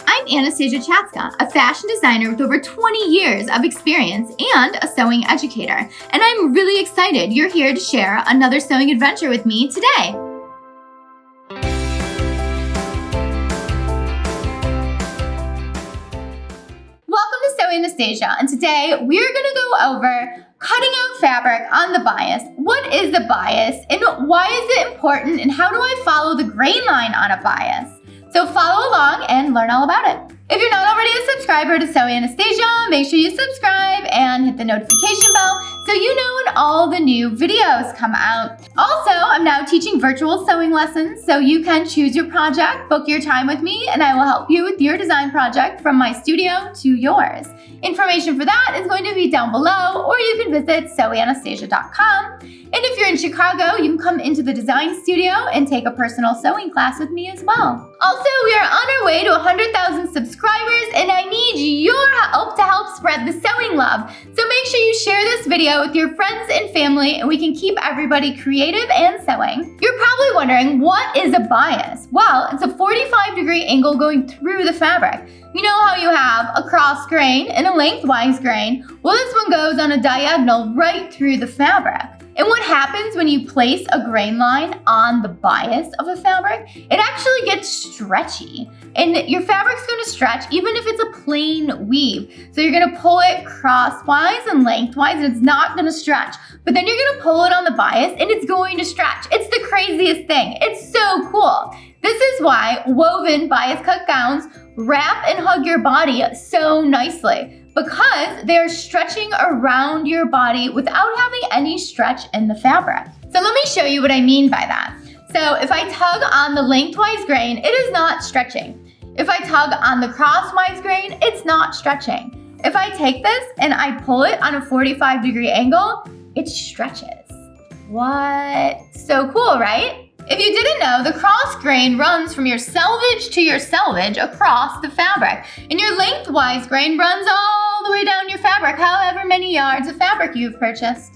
I'm Anastasia Chatzka, a fashion designer with over 20 years of experience and a sewing educator. And I'm really excited you're here to share another sewing adventure with me today. Welcome to Sewing Anastasia, and today we're going to go over cutting out fabric on the bias. What is the bias and why is it important, and how do I follow the grain line on a bias? So follow along and learn all about it. If you're not already a subscriber to Sewing Anastasia, make sure you subscribe and hit the notification bell so you know when all the new videos come out. Also, I'm now teaching virtual sewing lessons, so you can choose your project, book your time with me, and I will help you with your design project from my studio to yours. Information for that is going to be down below, or you can visit sewinganastasia.com. And if you're in Chicago, you can come into the design studio and take a personal sewing class with me as well. Also, we are on our way to 100,000 subscribers, and I need your help to help spread the sewing love. So make sure you share this video with your friends and family, and we can keep everybody creative and sewing. You're probably wondering, what is a bias? Well, it's a 45-degree angle going through the fabric. You know how you have a cross grain and a lengthwise grain? Well, this one goes on a diagonal right through the fabric. And what happens when you place a grain line on the bias of a fabric? It actually gets stretchy, and your fabric's going to stretch even if it's a plain weave. So you're going to pull it crosswise and lengthwise, and it's not going to stretch. But then you're going to pull it on the bias, and it's going to stretch. It's the craziest thing. It's so cool. This is why woven bias cut gowns wrap and hug your body so nicely, because they're stretching around your body without having any stretch in the fabric. So let me show you what I mean by that. So if I tug on the lengthwise grain, it is not stretching. If I tug on the crosswise grain, it's not stretching. If I take this and I pull it on a 45-degree angle, it stretches. What? So cool, right? If you didn't know, the cross grain runs from your selvage to your selvage across the fabric, and your lengthwise grain runs all the way down your fabric, however many yards of fabric you've purchased.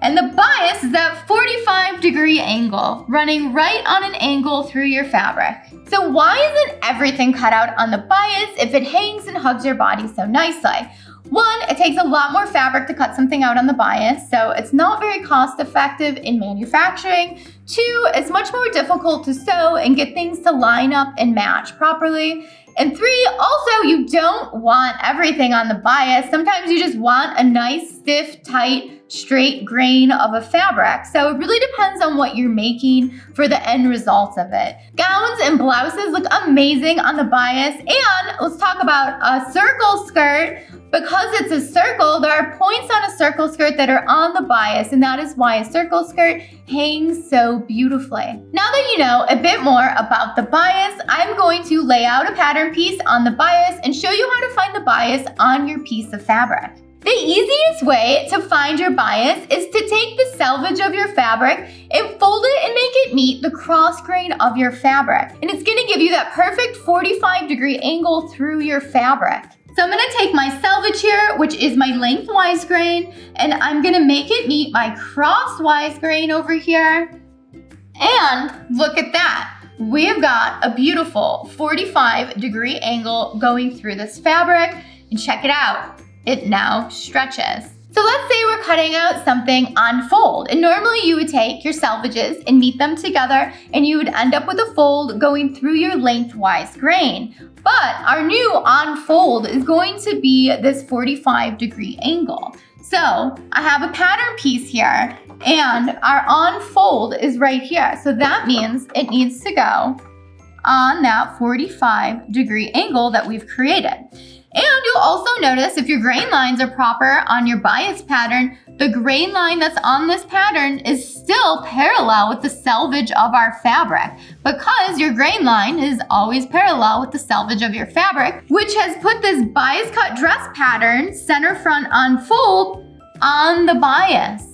And the bias is that 45-degree angle, running right on an angle through your fabric. So why isn't everything cut out on the bias if it hangs and hugs your body so nicely? One, it takes a lot more fabric to cut something out on the bias, so it's not very cost effective in manufacturing. Two, it's much more difficult to sew and get things to line up and match properly. And three, also, you don't want everything on the bias. Sometimes you just want a nice, stiff, tight, straight grain of a fabric. So it really depends on what you're making for the end results of it. Gowns and blouses look amazing on the bias. And let's talk about a circle skirt. Because it's a circle, there are points on a circle skirt that are on the bias, and that is why a circle skirt hangs so beautifully. Now that you know a bit more about the bias, I'm going to lay out a pattern piece on the bias and show you how to find the bias on your piece of fabric. The easiest way to find your bias is to take the selvage of your fabric and fold it and make it meet the cross grain of your fabric. And it's going to give you that perfect 45-degree angle through your fabric. So I'm going to take my selvage here, which is my lengthwise grain, and I'm going to make it meet my crosswise grain over here. And look at that. We've got a beautiful 45-degree angle going through this fabric. And check it out. It now stretches. So let's say we're cutting out something on fold, and normally you would take your selvages and meet them together, and you would end up with a fold going through your lengthwise grain. But our new on fold is going to be this 45-degree angle. So I have a pattern piece here, and our on fold is right here. So that means it needs to go on that 45-degree angle that we've created. And you'll also notice if your grain lines are proper on your bias pattern, the grain line that's on this pattern is still parallel with the selvage of our fabric, because your grain line is always parallel with the selvage of your fabric, which has put this bias cut dress pattern center front on fold on the bias.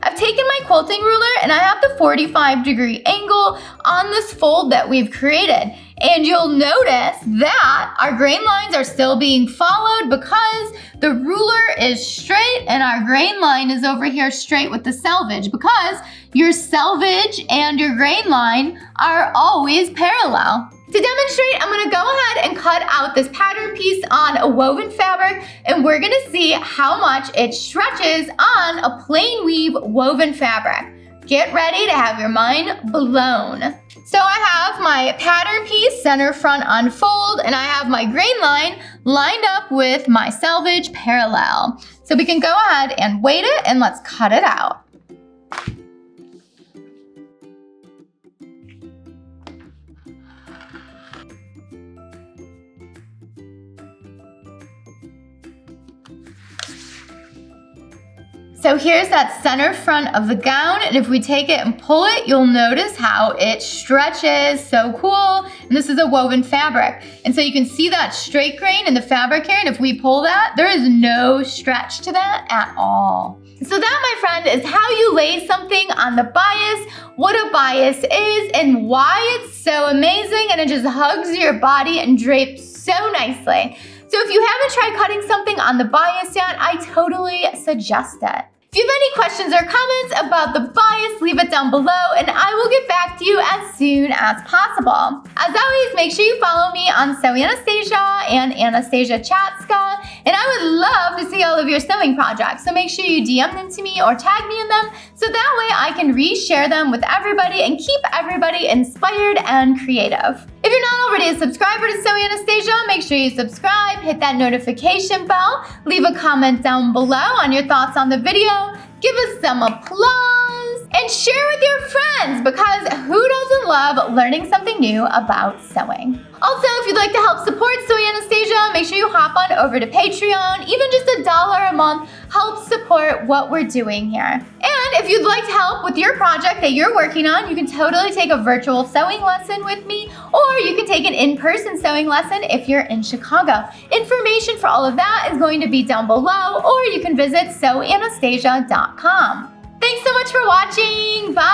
I've taken my quilting ruler and I have the 45-degree angle on this fold that we've created. And you'll notice that our grain lines are still being followed because the ruler is straight and our grain line is over here straight with the selvage, because your selvage and your grain line are always parallel. To demonstrate, I'm gonna go ahead and cut out this pattern piece on a woven fabric, and we're gonna see how much it stretches on a plain weave woven fabric. Get ready to have your mind blown. So I have my pattern piece center front unfold, and I have my grain line lined up with my selvage parallel. So we can go ahead and weight it, and let's cut it out. So here's that center front of the gown, and if we take it and pull it, you'll notice how it stretches. So cool. And this is a woven fabric. And so you can see that straight grain in the fabric here, and if we pull that, there is no stretch to that at all. So that, my friend, is how you lay something on the bias, what a bias is, and why it's so amazing, and it just hugs your body and drapes so nicely. So if you haven't tried cutting something on the bias yet, I totally suggest it. If you have any questions or comments about the bias, leave it down below and I will get back to you as soon as possible. As always, make sure you follow me on Sew Anastasia and Anastasia Chatzka, and I would love to see all of your sewing projects. So make sure you DM them to me or tag me in them so that way I can reshare them with everybody and keep everybody inspired and creative. If you're not already a subscriber to Sew Anastasia, make sure you subscribe, hit that notification bell, leave a comment down below on your thoughts on the video, give us some applause, and share with your friends because who doesn't love learning something new about sewing? Also, if you'd like to help support Sew Anastasia, make sure you hop on over to Patreon. Even just $1 a month helps support what we're doing here. And if you'd like to help with your project that you're working on, you can totally take a virtual sewing lesson with me, or you can take an in-person sewing lesson if you're in Chicago. Information for all of that is going to be down below, or you can visit sewanastasia.com. Thanks so much for watching. Bye.